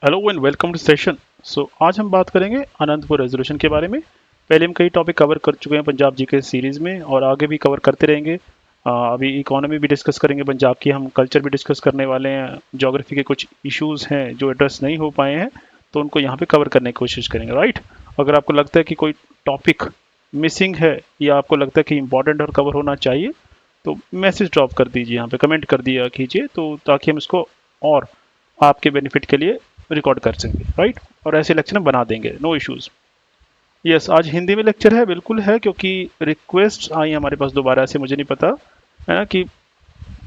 Hello and welcome to session. आज हम बात करेंगे अनंतपुर रेजोल्यूशन के बारे में। पहले हम कई टॉपिक कवर कर चुके हैं पंजाब जी के सीरीज़ में और आगे भी कवर करते रहेंगे। अभी इकोनॉमी भी डिस्कस करेंगे पंजाब की, हम कल्चर भी डिस्कस करने वाले हैं। ज्योग्राफी के कुछ इश्यूज हैं जो एड्रेस नहीं हो पाए हैं तो उनको यहाँ पे कवर करने की कोशिश करेंगे, राइट। अगर आपको लगता है कि कोई टॉपिक मिसिंग है या आपको लगता है कि इंपॉर्टेंट और कवर होना चाहिए तो मैसेज ड्रॉप कर दीजिए, यहाँ पे कमेंट कर दिया कीजिए, तो ताकि हम इसको और आपके बेनिफिट के लिए रिकॉर्ड कर सकेंगे, राइट। और ऐसे लेक्चर हम बना देंगे, नो इश्यूज। यस, आज हिंदी में लेक्चर है, बिल्कुल है, क्योंकि रिक्वेस्ट आई हमारे पास दोबारा से, मुझे नहीं पता है ना कि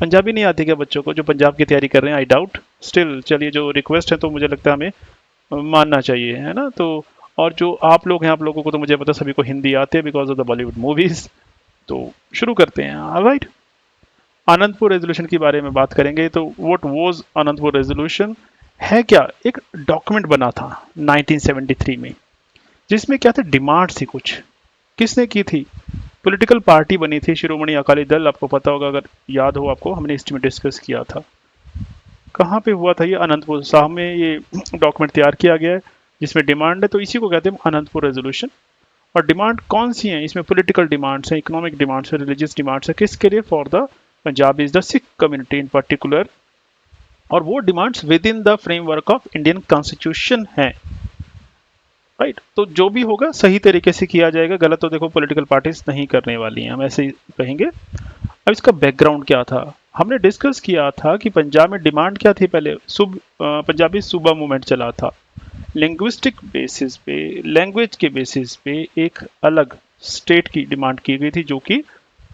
पंजाबी नहीं आती क्या बच्चों को जो पंजाब की तैयारी कर रहे हैं, आई डाउट। स्टिल चलिए, जो रिक्वेस्ट है तो मुझे लगता है हमें मानना चाहिए, है ना। तो और जो आप लोग हैं, आप लोगों को तो मुझे पता सभी को हिंदी आती है because of the Bollywood movies. तो शुरू करते हैं, राइट। अनंतपुर रेजोल्यूशन के बारे में बात करेंगे। तो व्हाट वाज अनंतपुर रेजोल्यूशन? है क्या, एक डॉक्यूमेंट बना था 1973 में, जिसमें क्या थे, डिमांड थी कुछ। किसने की थी? पॉलिटिकल पार्टी बनी थी शिरोमणि अकाली दल, आपको पता होगा, अगर याद हो आपको, हमने हिस्ट्री में डिस्कस किया था। कहाँ पे हुआ था ये? अनंतपुर साहब में ये डॉक्यूमेंट तैयार किया गया है जिसमें डिमांड है, तो इसी को कहते हैं अनंतपुर रेजोल्यूशन। और डिमांड कौन सी है इसमें? पॉलिटिकल डिमांड्स हैं, इकोनॉमिक डिमांड्स है, रिलीजियस डिमांड्स है। किसके लिए? For the Punjab is the Sikh community in particular. और वो demands with in the framework of Indian constitution है, राइट। तो जो भी होगा सही तरीके से किया जाएगा, गलत तो देखो पॉलिटिकल पार्टीज नहीं करने वाली हैं, हम ऐसे ही कहेंगे। अब इसका बैकग्राउंड क्या था? हमने डिस्कस किया था कि पंजाब में डिमांड क्या थी पहले। पंजाबी सूबा मूवमेंट चला था। लिंग्विस्टिक बेसिस पे, लैंग्वेज के बेसिस पे एक अलग स्टेट की डिमांड की गई थी, जो कि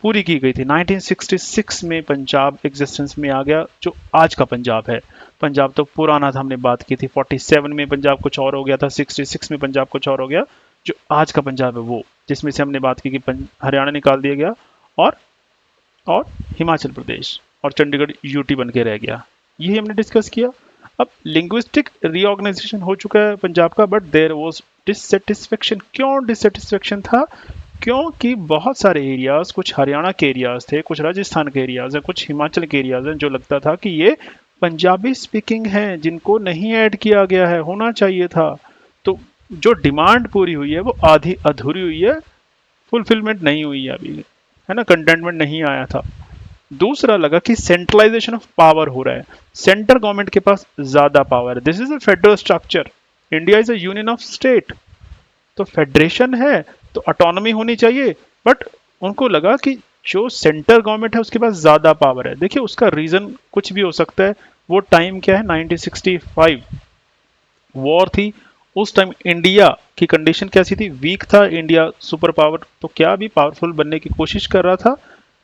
पूरी की गई थी। 1966 में पंजाब एग्जिस्टेंस में आ गया, जो आज का पंजाब है। पंजाब तो पुराना था, हमने बात की थी। 47 में पंजाब कुछ और हो गया था, 66 में पंजाब कुछ और हो गया। जो आज का पंजाब है वो, जिसमें से हमने बात की कि हरियाणा निकाल दिया गया और और हिमाचल प्रदेश और चंडीगढ़ यूटी बन के रह गया। यही हमने डिस्कस किया। अब लिंग्विस्टिक रीऑर्गेनाइजेशन हो चुका है पंजाब का, बट देयर वाज डिससेटिस्फेक्शन। क्यों डिससेटिस्फेक्शन था? क्योंकि बहुत सारे एरियाज, कुछ हरियाणा के एरियाज थे, कुछ राजस्थान के एरियाज हैं, कुछ हिमाचल के एरियाज हैं, जो लगता था कि ये पंजाबी स्पीकिंग हैं, जिनको नहीं ऐड किया गया है, होना चाहिए था। तो जो डिमांड पूरी हुई है वो आधी अधूरी हुई है, फुलफिलमेंट नहीं हुई है अभी, है ना, कंटेंटमेंट नहीं आया था। दूसरा लगा कि सेंट्रलाइजेशन ऑफ पावर हो रहा है, सेंटर गवर्नमेंट के पास ज्यादा पावर है। This is a federal structure, India is a union of state, तो फेडरेशन है तो ऑटोनॉमी होनी चाहिए। बट उनको लगा कि जो सेंटर गवर्नमेंट है उसके पास ज्यादा पावर है। देखिए, उसका रीजन कुछ भी हो सकता है। वो टाइम क्या है? 1965 वॉर थी। उस टाइम इंडिया की कंडीशन कैसी थी? वीक था इंडिया, सुपर पावर तो क्या भी पावरफुल बनने की कोशिश कर रहा था,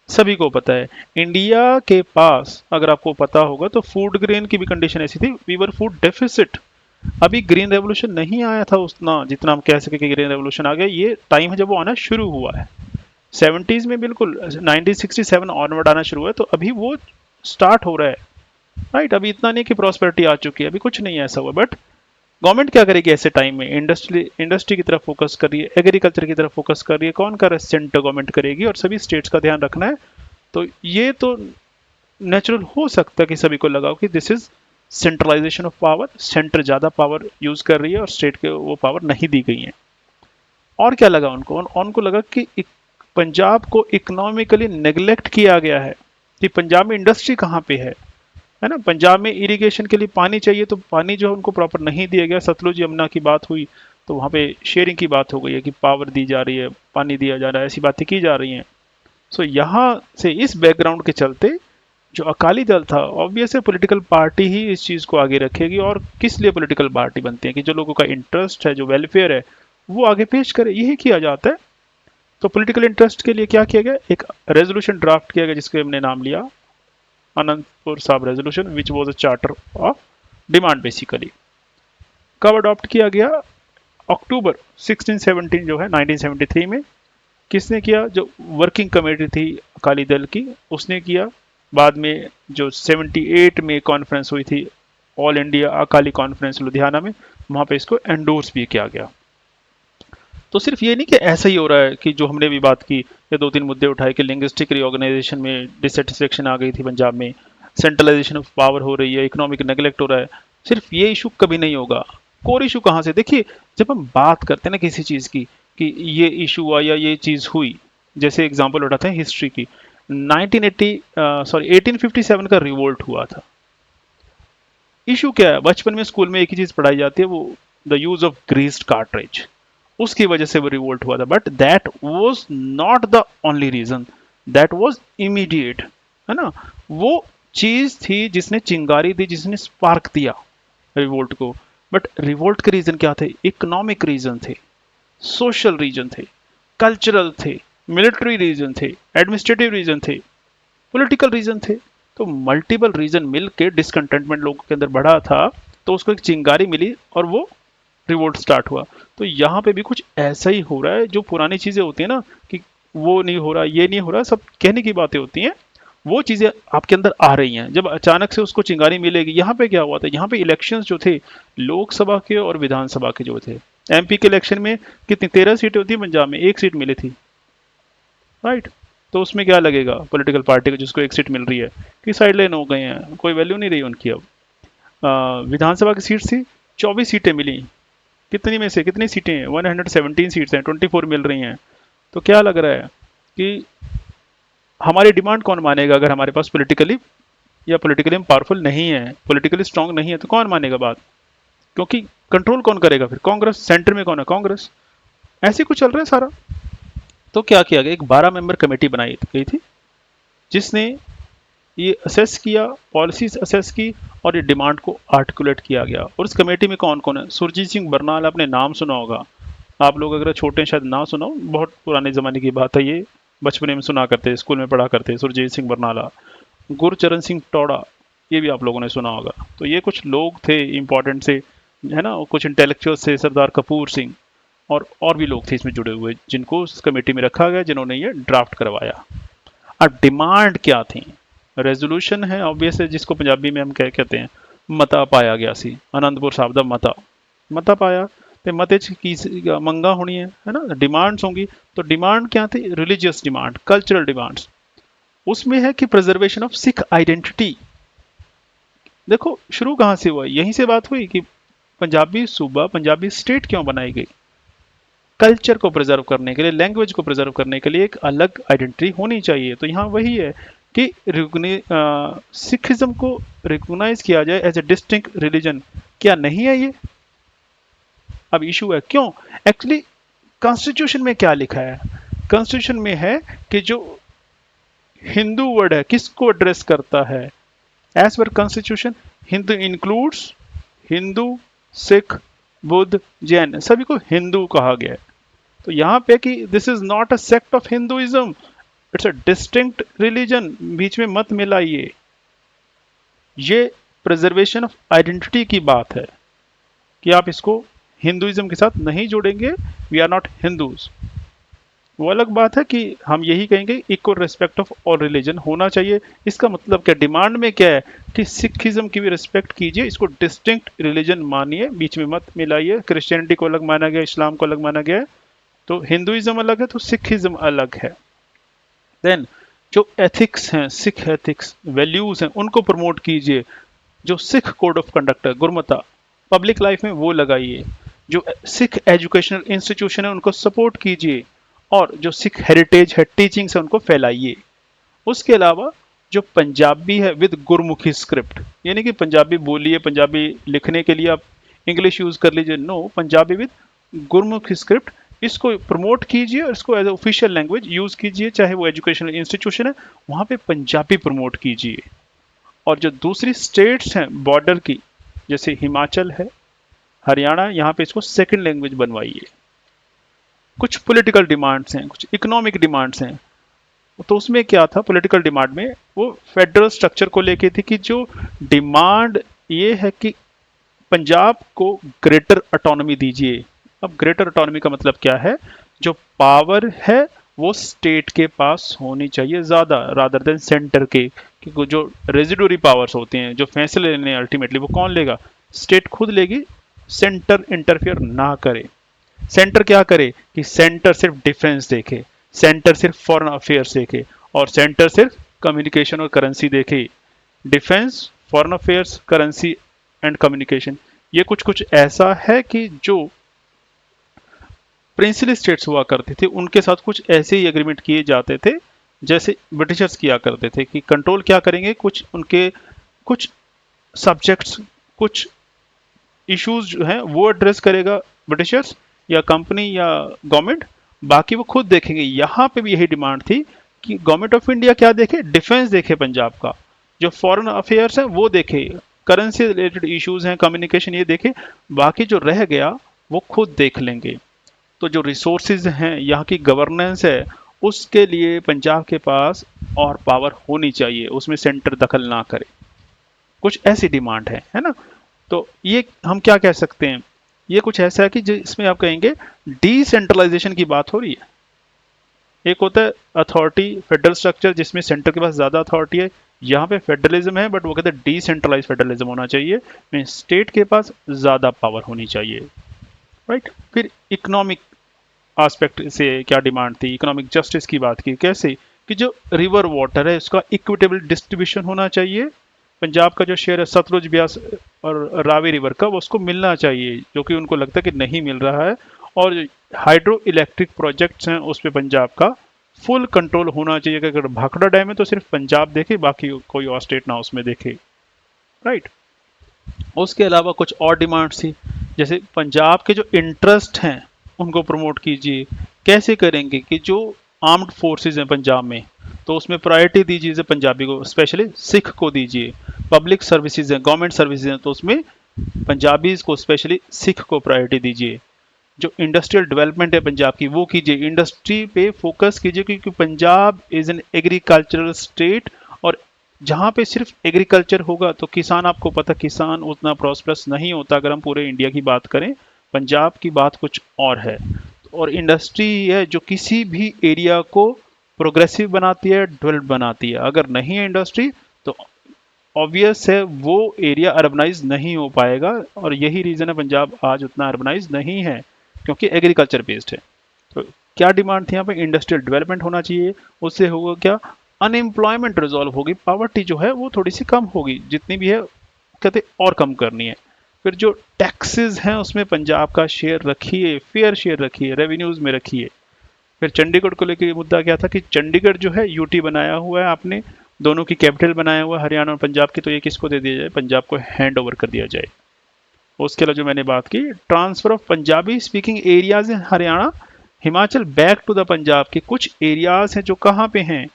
सभी को पता है। इंडिया के पास, अगर आपको पता होगा, तो फूड ग्रेन की भी कंडीशन ऐसी थी, वी वर फूड डेफिसिट। अभी ग्रीन रेवोल्यूशन नहीं आया था उतना जितना हम कह सके कि ग्रीन रेवोल्यूशन आ गया। ये टाइम है जब वो आना शुरू हुआ है, 70s में, बिल्कुल 1967 ऑनवर्ड आना शुरू हुआ है, तो अभी वो स्टार्ट हो रहा है, राइट। अभी इतना नहीं कि प्रॉस्पेरिटी आ चुकी है, अभी कुछ नहीं ऐसा हुआ। बट गवर्नमेंट क्या करेगी ऐसे टाइम में? इंडस्ट्री की तरफ फोकस कर रही है, एग्रीकल्चर की तरफ फोकस कर रही है। कौन कर रहा है? सेंटर गवर्नमेंट करेगी, और सभी स्टेट्स का ध्यान रखना है। तो ये तो नेचुरल हो सकता है कि सभी को लगा कि this is centralisation of power, centre ज्यादा पावर यूज कर रही है और स्टेट के वो पावर नहीं दी गई है। और क्या लगा उनको? उनको लगा कि पंजाब को इकोनॉमिकली नेग्लेक्ट किया गया है, कि पंजाब में इंडस्ट्री कहाँ पे है ना। पंजाब में इरिगेशन के लिए पानी चाहिए, तो पानी जो है उनको प्रॉपर नहीं दिया गया। सतलुज यमुना की बात हुई तो वहाँ पे शेयरिंग की बात हो गई है कि पावर दी जा रही है, पानी दिया जा रहा है, ऐसी बातें की जा रही हैं। सो यहाँ से, इस बैकग्राउंड के चलते, जो अकाली दल था, ऑब्वियस है पॉलिटिकल पार्टी ही इस चीज़ को आगे रखेगी। और किस लिए पॉलिटिकल पार्टी बनती है? कि जो लोगों का इंटरेस्ट है, जो वेलफेयर है, वो आगे पेश करे, यही किया जाता है। तो पॉलिटिकल इंटरेस्ट के लिए क्या किया गया? एक रेजोल्यूशन ड्राफ्ट किया गया जिसके हमने नाम लिया अनंतपुर साहब resolution, which was a charter of demand basically. कब अडॉप्ट किया गया? अक्टूबर 16-17 जो है 1973 में। किसने किया? जो वर्किंग कमेटी थी अकाली दल की, उसने किया। बाद में जो 78 में कॉन्फ्रेंस हुई थी, all India Akali conference Ludhiana में, वहां पे इसको एंडोर्स भी किया गया। तो सिर्फ ये नहीं कि ऐसा ही हो रहा है, कि जो हमने भी बात की, ये दो तीन मुद्दे उठाए कि लिंग्विस्टिक रीऑर्गेनाइजेशन में डिससेटिस्फेक्शन आ गई थी पंजाब में, सेंट्रलाइजेशन ऑफ पावर हो रही है, इकोनॉमिक नेग्लेक्ट हो रहा है। सिर्फ ये इशू कभी नहीं होगा। कोर इशू कहाँ से? देखिए, जब हम बात करते हैं ना किसी चीज की कि ये इशू हुआ या ये चीज हुई, जैसे एग्जांपल उठाते हैं हिस्ट्री की, 1857 का रिवोल्ट हुआ था। इशू क्या है? बचपन में स्कूल में एक ही चीज पढ़ाई जाती है, वो the use of greased cartridge, उसकी वजह से वो रिवोल्ट हुआ था। But that was not the only reason, that was immediate, है ना? वो चीज थी जिसने चिंगारी दी, जिसने स्पार्क दिया रिवोल्ट को। बट रिवोल्ट के रीजन क्या थे? इकोनॉमिक रीजन थे, सोशल रीजन थे, कल्चरल थे, मिलिट्री रीजन थे, एडमिनिस्ट्रेटिव रीजन थे, पॉलिटिकल रीजन थे। तो मल्टीपल रीजन मिल के डिसकंटेंटमेंट लोगों के अंदर बढ़ा था, तो उसको एक चिंगारी मिली और वो रिवोल्ट स्टार्ट हुआ। तो यहाँ पे भी कुछ ऐसा ही हो रहा है। जो पुरानी चीजें होती है ना कि वो नहीं हो रहा, ये नहीं हो रहा, सब कहने की बातें होती हैं, वो चीजें आपके अंदर आ रही हैं। जब अचानक से उसको चिंगारी मिलेगी, यहाँ पे क्या हुआ था? यहाँ पे इलेक्शंस जो थे, लोकसभा के और विधानसभा के जो थे, एमपी के इलेक्शन में कितनी 13 सीटें होती, पंजाब में 1 सीट मिली थी, राइट? तो उसमें क्या लगेगा पॉलिटिकल पार्टी को जिसको 1 सीट मिल रही है कि साइड लाइन हो गए हैं, कोई वैल्यू नहीं रही उनकी अब। विधानसभा की सीट थी, 24 सीटें मिली। कितनी में से कितनी सीटें हैं? 117 सीट्स हैं, 24 मिल रही हैं। तो क्या लग रहा है कि हमारी डिमांड कौन मानेगा? अगर हमारे पास पॉलिटिकली या पॉलिटिकली हम पावरफुल नहीं है, पॉलिटिकली स्ट्रांग नहीं है, तो कौन मानेगा बात? क्योंकि कंट्रोल कौन करेगा फिर? कांग्रेस। सेंटर में कौन है? कांग्रेस। ऐसे कुछ चल रहा है सारा। तो क्या किया गया? एक 12 मेंबर कमेटी बनाई गई थी, जिसने ये असेस किया, पॉलिसीज असेस की, और ये डिमांड को आर्टिकुलेट किया गया। और इस कमेटी में कौन कौन है? सुरजीत सिंह बरनाल, आपने नाम सुना होगा। आप लोग अगर छोटे शायद ना सुना हो, बहुत पुराने ज़माने की बात है ये, बचपने में सुना करते, स्कूल में पढ़ा करते। सुरजीत सिंह बरनाला, गुरचरण सिंह टोडा, ये भी आप लोगों ने सुना होगा। तो ये कुछ लोग थे इंपॉर्टेंट से, है ना? कुछ इंटेलेक्चुअल से, सरदार कपूर सिंह, और भी लोग थे इसमें जुड़े हुए, जिनको उस कमेटी में रखा गया, जिन्होंने ये ड्राफ्ट करवाया। अब डिमांड क्या थी? रेजोल्यूशन है ऑब्वियस है, जिसको पंजाबी में हम क्या कहते हैं, मता पाया गया सी। आनंदपुर साहब का मता, मता पाया ते मते च की मंगा होनी है ना? डिमांड्स होंगी। तो डिमांड क्या थी? Religious demand, cultural demands. उसमें है कि प्रिजर्वेशन ऑफ सिख आइडेंटिटी। देखो शुरू कहाँ से हुआ? यहीं से बात हुई कि पंजाबी सूबा, पंजाबी स्टेट क्यों बनाई गई? कल्चर को प्रिजर्व करने के लिए, लैंग्वेज को प्रिजर्व करने के लिए एक अलग आइडेंटिटी होनी चाहिए। तो यहाँ वही है कि सिखिज्म को रिकॉग्नाइज किया जाए एज ए डिस्टिंक्ट रिलीजन। क्या नहीं है ये? अब इशू है क्यों? एक्चुअली कॉन्स्टिट्यूशन में क्या लिखा है? कॉन्स्टिट्यूशन में है कि जो हिंदू वर्ड है किसको एड्रेस करता है? As per constitution, Hindu includes Hindu, Sikh, Buddh, Jain, सभी को हिंदू कहा गया है। तो यहाँ पे कि this is not a sect of Hinduism, it's a distinct religion, बीच में मत मिलाइए। ये प्रिजर्वेशन ऑफ आइडेंटिटी की बात है कि आप इसको हिंदुइज्म के साथ नहीं जोड़ेंगे, वी आर नॉट हिंदूज। वो अलग बात है कि हम यही कहेंगे equal respect of all religion होना चाहिए। इसका मतलब क्या? डिमांड में क्या है कि सिखिज्म की भी रिस्पेक्ट कीजिए, इसको डिस्टिंक्ट रिलीजन मानिए, बीच में मत मिलाइए। क्रिश्चियनिटी को अलग माना गया, इस्लाम को अलग माना गया है, तो हिंदुइज्म अलग है तो सिखिज्म अलग है। देन जो एथिक्स हैं, सिख एथिक्स, वैल्यूज हैं, उनको प्रमोट कीजिए। जो सिख कोड ऑफ कंडक्ट है, गुरमता, पब्लिक लाइफ में वो लगाइए। जो सिख एजुकेशनल इंस्टीट्यूशन है उनको सपोर्ट कीजिए, और जो सिख हेरिटेज है, टीचिंग्स है, उनको फैलाइए। उसके अलावा जो पंजाबी है विद गुरमुखी स्क्रिप्ट, यानी कि पंजाबी बोलिए, पंजाबी लिखने के लिए आप इंग्लिश यूज कर लीजिए, no, Punjabi with Gurmukhi script, इसको प्रमोट कीजिए और इसको एज ऑफिशियल लैंग्वेज यूज कीजिए। चाहे वो एजुकेशनल इंस्टीट्यूशन है, वहां पे पंजाबी प्रमोट कीजिए। और जो दूसरी स्टेट्स हैं बॉर्डर की, जैसे हिमाचल है, हरियाणा, यहाँ पे इसको सेकंड लैंग्वेज बनवाइए। कुछ पॉलिटिकल डिमांड्स हैं, कुछ इकोनॉमिक डिमांड्स हैं। तो उसमें क्या था? पॉलिटिकल डिमांड में वो फेडरल स्ट्रक्चर को लेके थी कि जो डिमांड ये है कि पंजाब को ग्रेटर ऑटोनॉमी दीजिए। अब ग्रेटर ऑटोनॉमी का मतलब क्या है? जो पावर है वो स्टेट के पास होनी चाहिए ज्यादा, रादर देन सेंटर के। क्योंकि जो रेजिडोरी पावर्स होते हैं, जो फैसले लेने अल्टीमेटली वो कौन लेगा? स्टेट खुद लेगी, सेंटर इंटरफेयर ना करे। सेंटर क्या करे कि सेंटर सिर्फ डिफेंस देखे, सेंटर सिर्फ फॉरेन अफेयर्स देखे, और सेंटर सिर्फ कम्युनिकेशन और करेंसी देखे। Defence, foreign affairs, currency and communication, ये कुछ कुछ ऐसा है कि जो प्रिंसिपल स्टेट्स हुआ करते थे उनके साथ कुछ ऐसे ही एग्रीमेंट किए जाते थे जैसे ब्रिटिशर्स किया करते थे, कि कंट्रोल क्या करेंगे, कुछ उनके कुछ सब्जेक्ट्स, कुछ इश्यूज जो हैं वो एड्रेस करेगा ब्रिटिशर्स या कंपनी या गवर्नमेंट, बाकी वो खुद देखेंगे। यहाँ पे भी यही डिमांड थी कि गवर्नमेंट ऑफ इंडिया क्या देखे, डिफेंस देखे पंजाब का, जो फॉरेन अफेयर्स है वो देखे, करेंसी रिलेटेड इश्यूज हैं, कम्युनिकेशन ये देखे, बाकी जो रह गया वो खुद देख लेंगे। तो जो रिसोर्सेज हैं, यहाँ की गवर्नेंस है, उसके लिए पंजाब के पास और पावर होनी चाहिए, उसमें सेंटर दखल ना करे। कुछ ऐसी डिमांड है ना। तो ये हम क्या कह सकते हैं, ये कुछ ऐसा है कि जिसमें आप कहेंगे डिसेंट्रलाइजेशन की बात हो रही है। एक होता है अथॉरिटी फेडरल स्ट्रक्चर जिसमें सेंटर के पास ज्यादा अथॉरिटी है, यहाँ पे फेडरलिज्म है बट वो कहते हैं डिसेंट्रलाइज फेडरलिज्म होना चाहिए, में स्टेट के पास ज्यादा पावर होनी चाहिए, राइट। फिर इकोनॉमिक एस्पेक्ट से क्या डिमांड थी, इकोनॉमिक जस्टिस की बात की, कैसे कि जो रिवर वाटर है उसका इक्विटेबल डिस्ट्रीब्यूशन होना चाहिए, पंजाब का जो शेयर है सतलुज ब्यास और रावी रिवर का वो उसको मिलना चाहिए, जो कि उनको लगता है कि नहीं मिल रहा है। और हाइड्रो इलेक्ट्रिक प्रोजेक्ट्स हैं उस पर पंजाब का फुल कंट्रोल होना चाहिए, कि अगर भाखड़ा डैम है तो सिर्फ पंजाब देखे, बाकी कोई और स्टेट ना उसमें देखे, राइट। उसके अलावा कुछ और डिमांड्स थी, जैसे पंजाब के जो इंटरेस्ट हैं उनको प्रमोट कीजिए। कैसे करेंगे कि जो आर्म्ड फोर्सेस हैं पंजाब में, तो उसमें प्रायोरिटी दीजिए पंजाबी को, स्पेशली सिख को दीजिए। पब्लिक सर्विसेज हैं, गवर्नमेंट सर्विसेज हैं, तो उसमें पंजाबीज को स्पेशली सिख को प्रायोरिटी दीजिए। जो इंडस्ट्रियल डेवलपमेंट है पंजाब की वो कीजिए, इंडस्ट्री पे फोकस कीजिए, क्योंकि Punjab is an agricultural state, और जहाँ पे सिर्फ एग्रीकल्चर होगा तो किसान, आपको पता किसान उतना प्रॉस्परस नहीं होता। अगर हम पूरे इंडिया की बात करें, पंजाब की बात कुछ और है। और इंडस्ट्री है जो किसी भी एरिया को प्रोग्रेसिव बनाती है, डेवलप बनाती है। अगर नहीं है इंडस्ट्री तो ऑब्वियस है वो एरिया अर्बनाइज नहीं हो पाएगा, और यही रीजन है पंजाब आज उतना अर्बनाइज नहीं है, क्योंकि एग्रीकल्चर बेस्ड है। तो क्या डिमांड थी यहाँ पे, इंडस्ट्रियल डेवलपमेंट होना चाहिए, उससे होगा क्या, अनएम्प्लॉयमेंट रिजॉल्व होगी, पॉवर्टी जो है वो थोड़ी सी कम होगी, जितनी भी है कहते और कम करनी है। फिर जो टैक्सेस हैं उसमें पंजाब का शेयर रखिए, फेयर शेयर रखिए, रेवेन्यूज में रखिए। फिर चंडीगढ़ को लेकर मुद्दा क्या था कि चंडीगढ़ जो है यूटी बनाया हुआ है आपने, दोनों की कैपिटल बनाया हुआ है हरियाणा और पंजाब की, तो ये किसको दे दिया जाए, पंजाब को हैंड ओवर कर दिया जाए। उसके अलावा जो मैंने बात की, transfer of Punjabi speaking areas in Haryana Himachal back to the Punjab, के कुछ एरियाज हैं जो कहाँ पे हैं,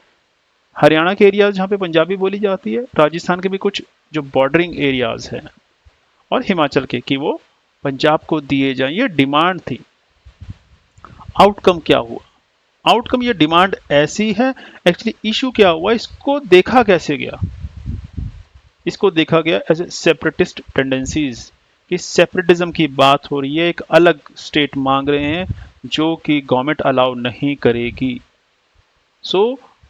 हरियाणा के एरियाज जहाँ पे पंजाबी बोली जाती है, राजस्थान के भी कुछ जो बॉर्डरिंग एरियाज हैं, और हिमाचल के, कि वो पंजाब को दिए जाएं। ये डिमांड थी। आउटकम क्या हुआ, आउटकम ये डिमांड ऐसी है, एक्चुअली इशू क्या हुआ, इसको देखा कैसे गया, इसको देखा गया एज ए सेपरेटिस्ट टेंडेंसीज, कि सेपरेटिज्म की बात हो रही है, एक अलग स्टेट मांग रहे हैं जो कि गवर्नमेंट अलाउ नहीं करेगी।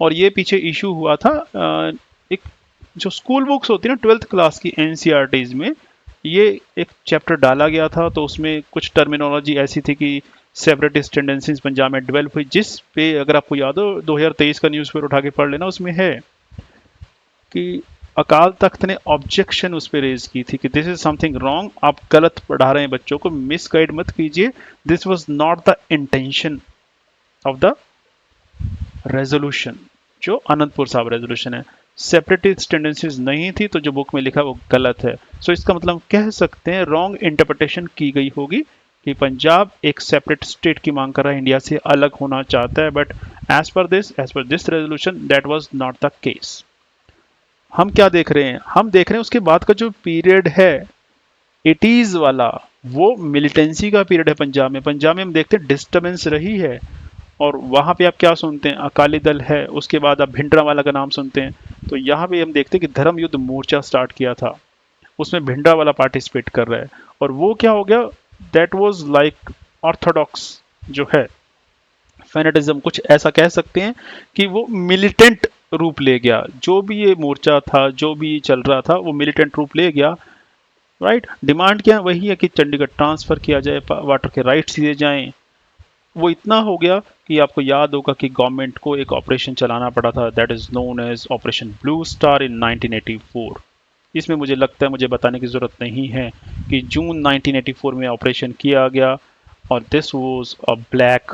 और ये पीछे इशू हुआ था, एक जो स्कूल बुक्स होती है ना 12th क्लास की एनसीईआरटीज में, ये एक चैप्टर डाला गया था, तो उसमें कुछ टर्मिनोलॉजी ऐसी थी कि सेपरेटिस्ट टेंडेंसीज पंजाब में डेवलप हुई, जिस पे अगर आपको याद हो 2023 का न्यूज़पेपर उठा के पढ़ लेना, उसमें है कि अकाल तख्त ने ऑब्जेक्शन उस पर रेज की थी कि दिस इज समथिंग रॉन्ग, आप गलत पढ़ा रहे हैं, बच्चों को मिसगाइड मत कीजिए, this was not the intention of the resolution, जो अनंतपुर साहब रेजोल्यूशन है, सेपरेटिस्ट टेंडेंसीज नहीं थी, तो जो बुक में लिखा वो गलत है। सो इसका मतलब कह सकते हैं रॉन्ग इंटरप्रिटेशन की गई होगी कि पंजाब एक सेपरेट स्टेट की मांग कर रहा है, इंडिया से अलग होना चाहता है, but as per this resolution that was not the case. हम क्या देख रहे हैं, हम देख रहे हैं उसके बाद का जो पीरियड है 80s वाला, वो मिलिटेंसी का पीरियड है पंजाब में। पंजाब में हम देखते हैं डिस्टर्बेंस रही है, और वहां पे आप क्या सुनते हैं, अकाली दल है, उसके बाद आप भिंडरावाला का नाम सुनते हैं। तो यहाँ पे हम देखते हैं कि धर्म युद्ध मोर्चा स्टार्ट किया था, उसमें भिंडरावाला पार्टिसिपेट कर रहा है, और वो क्या हो गया, दैट वाज लाइक ऑर्थोडॉक्स जो है फेनेटिज्म, कुछ ऐसा कह सकते हैं कि वो मिलिटेंट रूप ले गया। जो भी ये मोर्चा था, जो भी चल रहा था, वो मिलिटेंट रूप ले गया, राइट। डिमांड क्या है, वही है कि चंडीगढ़ ट्रांसफर किया जाए, वाटर के राइट्स दिए जाएं। वो इतना हो गया कि आपको याद होगा कि गवर्नमेंट को एक ऑपरेशन चलाना पड़ा था, that is known as Operation Blue Star in 1984। इसमें मुझे लगता है मुझे बताने की ज़रूरत नहीं है कि जून 1984 में ऑपरेशन किया गया और this was a black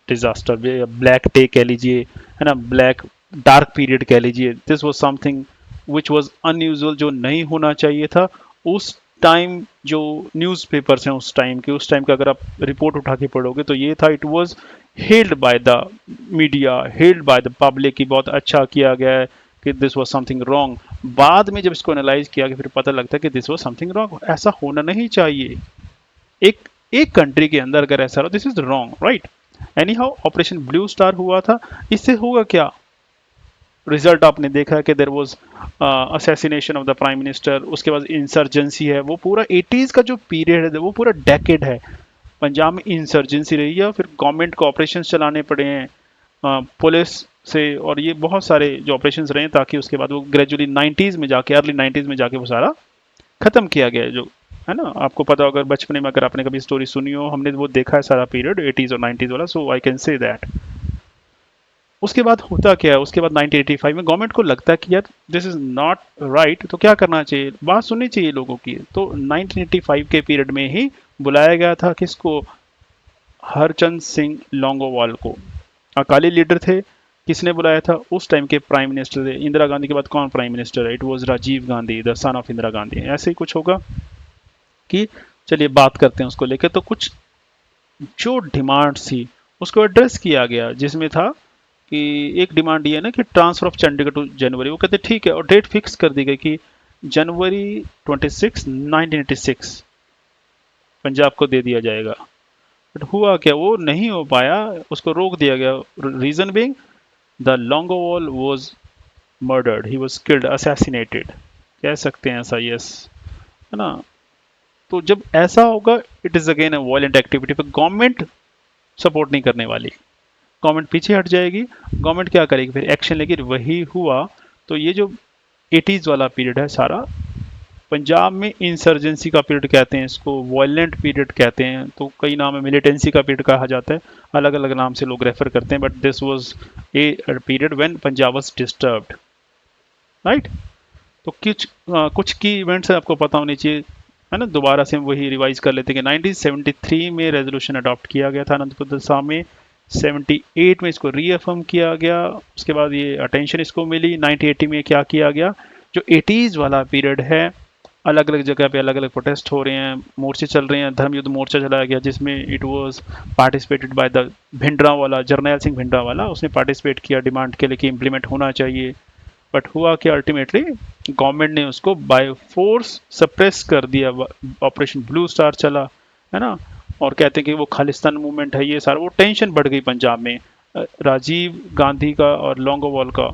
disaster, black day कह लीजिए, है ना, ब्लैक डार्क पीरियड कह लीजिए। This was something which was unusual, जो नहीं होना चाहिए था। उस टाइम जो न्यूज़पेपर्स हैं उस टाइम का अगर आप रिपोर्ट उठा के पढ़ोगे तो ये था, it was held by the media, held by the public कि बहुत अच्छा किया गया है, कि दिस वाज समथिंग रॉन्ग। बाद में जब इसको एनालाइज किया गया फिर पता लगता है कि दिस वाज समथिंग रॉन्ग, ऐसा होना नहीं चाहिए। एक एक कंट्री के अंदर अगर ऐसा हो, this is wrong, right. Any how operation Blue star हुआ था। इससे होगा क्या, रिजल्ट आपने देखा है कि there was assassination of the prime minister, उसके बाद इंसर्जेंसी है। वो पूरा 80s का जो पीरियड है वो पूरा डेकेड है, पंजाब में इंसर्जेंसी रही है, फिर गवर्नमेंट को ऑपरेशन चलाने पड़े हैं पुलिस से, और ये बहुत सारे जो ऑपरेशन रहे हैं, ताकि उसके बाद वो ग्रेजुअली 90s में जाके, अर्ली 90s में जाके वो सारा खत्म किया गया है। जो है ना, आपको पता हो अगर बचपन में अगर आपने कभी स्टोरी सुनी हो, हमने वो देखा है सारा पीरियड 80s और 90s वाला, सो आई कैन से दैट। उसके बाद होता क्या है, उसके बाद 1985 में गवर्नमेंट को लगता है कि यार दिस इज नॉट राइट, तो क्या करना चाहिए, बात सुननी चाहिए लोगों की। तो 1985 के पीरियड में ही बुलाया गया था किसको, हरचंद सिंह लोंगोवाल को। अकाली लीडर थे। किसने बुलाया था, उस टाइम के प्राइम मिनिस्टर थे। इंदिरा गांधी के बाद कौन प्राइम मिनिस्टर है, it was Rajiv Gandhi, the son of Indira Gandhi. ऐसे ही कुछ होगा कि चलिए बात करते हैं उसको लेकर। तो कुछ जो डिमांड थी उसको एड्रेस किया गया, जिसमें था कि एक डिमांड ये है ना कि ट्रांसफर ऑफ चंडीगढ़ टू जनवरी। वो कहते ठीक है, और डेट फिक्स कर दी गई कि जनवरी 26 1986 पंजाब को दे दिया जाएगा। बट हुआ क्या, वो नहीं हो पाया, उसको रोक दिया गया। Reason being the Longowal was murdered, he was killed, assassinated कह सकते हैं ऐसा, यस, है ना। तो जब ऐसा होगा, it is again a violent activity, पर गवर्नमेंट सपोर्ट नहीं करने वाली, गवर्नमेंट पीछे हट जाएगी। गवर्नमेंट क्या करेगी, फिर एक्शन लेगी। वही हुआ। तो ये जो 80s वाला पीरियड है सारा, पंजाब में इंसर्जेंसी का पीरियड कहते हैं इसको, वायलेंट पीरियड कहते हैं, तो कई नाम है, मिलिटेंसी का पीरियड कहा जाता है, अलग अलग नाम से लोग रेफर करते हैं। But this was a period when Punjab was disturbed, right. तो कुछ की इवेंट्स आपको पता होनी चाहिए, है ना। दोबारा से हम वही रिवाइज कर लेते हैं कि 1973 में रेजोल्यूशन अडॉप्ट किया गया था अनंतपुर दशा में, 78 में इसको रीअफर्म किया गया, उसके बाद ये अटेंशन इसको मिली। 1980 में क्या किया गया, जो 80s वाला पीरियड है, अलग अलग जगह पे अलग अलग प्रोटेस्ट हो रहे हैं, मोर्चे चल रहे हैं, धर्म युद्ध मोर्चा चलाया गया, जिसमें it was participated by the Bhindra वाला, जर्नैल सिंह भिंडरा वाला, उसने पार्टिसिपेट किया डिमांड के लिए कि इम्प्लीमेंट होना चाहिए। बट हुआ कि अल्टीमेटली गवर्नमेंट ने उसको बाय फोर्स सप्रेस कर दिया। ऑपरेशन ब्लू स्टार चला, है ना। और कहते हैं कि वो खालिस्तान मूवमेंट है, ये सारा, वो टेंशन बढ़ गई पंजाब में। राजीव गांधी का और लोंगोवाल का,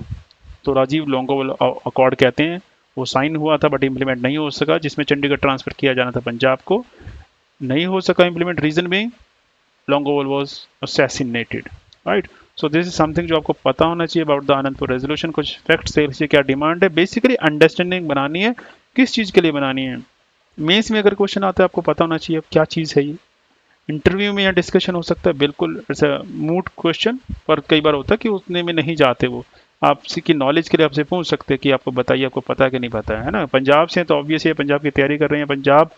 तो राजीव लोंगोवाल अकॉर्ड कहते हैं, वो साइन हुआ था बट इम्प्लीमेंट नहीं हो सका, जिसमें चंडीगढ़ ट्रांसफर किया जाना था पंजाब को, नहीं हो सका implement. Reason being Longowal was assassinated, right. So this is something जो आपको पता होना चाहिए अबाउट द आनंदपुर रेजोल्यूशन। कुछ फैक्ट्स है, क्या डिमांड है, बेसिकली अंडरस्टैंडिंग बनानी है, किस चीज़ के लिए बनानी है। मेंस में अगर क्वेश्चन आता है आपको पता होना चाहिए अब क्या चीज़ है ये। इंटरव्यू में यहाँ डिस्कशन हो सकता है, बिल्कुल ऐसा मूट क्वेश्चन, पर कई बार होता है कि उतने में नहीं जाते वो। आपसे की नॉलेज के लिए आपसे पूछ सकते हैं कि आपको बताइए, आपको पता है कि नहीं पता है ना। पंजाब से तो ऑब्वियस है, पंजाब की तैयारी कर रहे हैं, पंजाब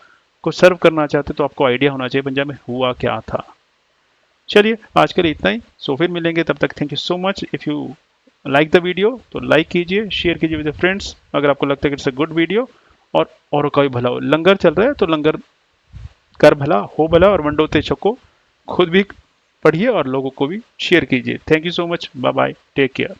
को सर्व करना चाहते, तो आपको आइडिया होना चाहिए पंजाब में हुआ क्या था। चलिए आज के लिए इतना ही, सो फिर मिलेंगे, तब तक thank you so much. If you like the video तो लाइक कीजिए, शेयर कीजिए विद फ्रेंड्स, अगर आपको लगता है कि इट्स अ गुड वीडियो। और कोई भला हो, लंगर चल रहा है तो लंगर कर भला हो भला, और वंडोते छको, खुद भी पढ़िए और लोगों को भी शेयर कीजिए। Thank you so much, bye bye, take care.